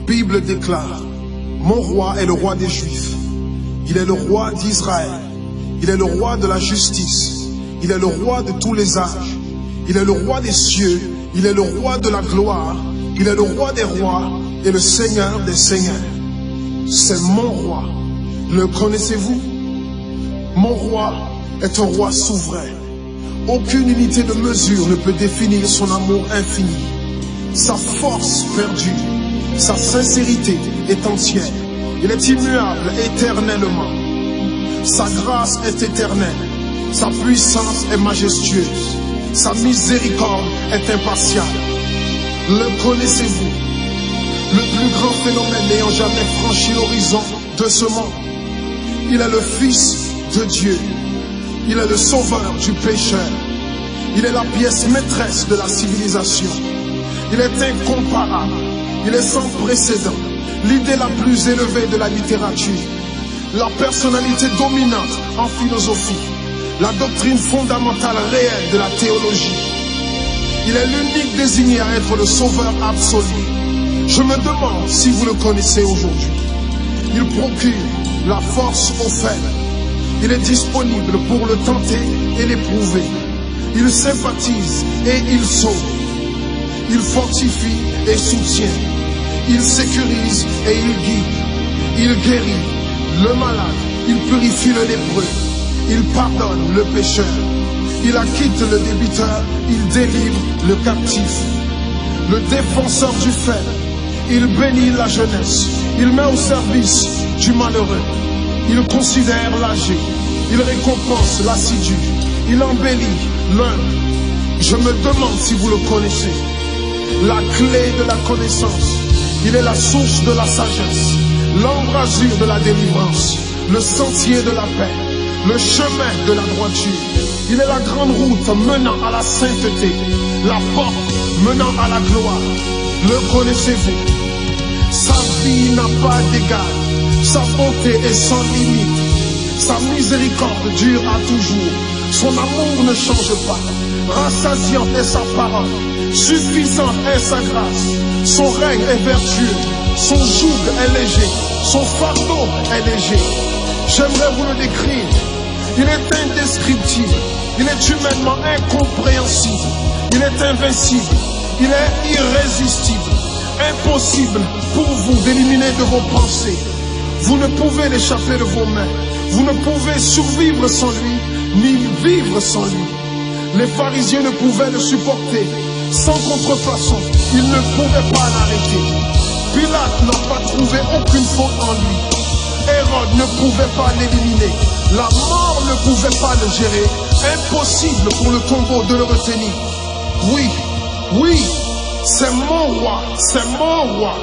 Bible déclare, mon roi est le roi des Juifs. Il est le roi d'Israël. Il est le roi de la justice. Il est le roi de tous les âges. Il est le roi des cieux. Il est le roi de la gloire. Il est le roi des rois et le Seigneur des seigneurs. C'est mon roi. Le connaissez-vous? Mon roi est un roi souverain. Aucune unité de mesure ne peut définir son amour infini. Sa force perdue, sa sincérité est entière. Il est immuable éternellement. Sa grâce est éternelle. Sa puissance est majestueuse. Sa miséricorde est impartiale. Le connaissez-vous? Le plus grand phénomène n'ayant jamais franchi l'horizon de ce monde. Il est le Fils de Dieu. Il est le sauveur du pécheur. Il est la pièce maîtresse de la civilisation. Il est incomparable. Il est sans précédent. L'idée la plus élevée de la littérature. La personnalité dominante en philosophie. La doctrine fondamentale réelle de la théologie. Il est l'unique désigné à être le sauveur absolu. Je me demande si vous le connaissez aujourd'hui. Il procure la force aux faibles. Il est disponible pour le tenter et l'éprouver. Il sympathise et il sauve. Il fortifie et soutient. Il sécurise et il guide. Il guérit le malade. Il purifie le lépreux. Il pardonne le pécheur. Il acquitte le débiteur. Il délivre le captif. Le défenseur du faible. Il bénit la jeunesse. Il met au service du malheureux. Il considère l'âgé. Il récompense l'assidu. Il embellit l'humble. Je me demande si vous le connaissez. La clé de la connaissance. Il est la source de la sagesse. L'embrasure de la délivrance. Le sentier de la paix. Le chemin de la droiture. Il est la grande route menant à la sainteté. La porte menant à la gloire. Le connaissez-vous? Sa vie n'a pas d'égal. Sa bonté est sans limite. Sa miséricorde dure à toujours. Son amour ne change pas. Rassasiante est sa parole. Suffisante est sa grâce. Son règne est vertueux. Son joug est léger. Son fardeau est léger. J'aimerais vous le décrire. Il est indescriptible. Il est humainement incompréhensible. Il est invincible. Il est irrésistible. Impossible pour vous d'éliminer de vos pensées. Vous ne pouvez l'échapper de vos mains. Vous ne pouvez survivre sans lui, ni vivre sans lui. Les pharisiens ne pouvaient le supporter. Sans contrefaçon, ils ne pouvaient pas l'arrêter. Pilate n'a pas trouvé aucune faute en lui. Hérode ne pouvait pas l'éliminer. La mort ne pouvait pas le gérer. Impossible pour le tombeau de le retenir. Oui, oui, c'est mon roi, c'est mon roi.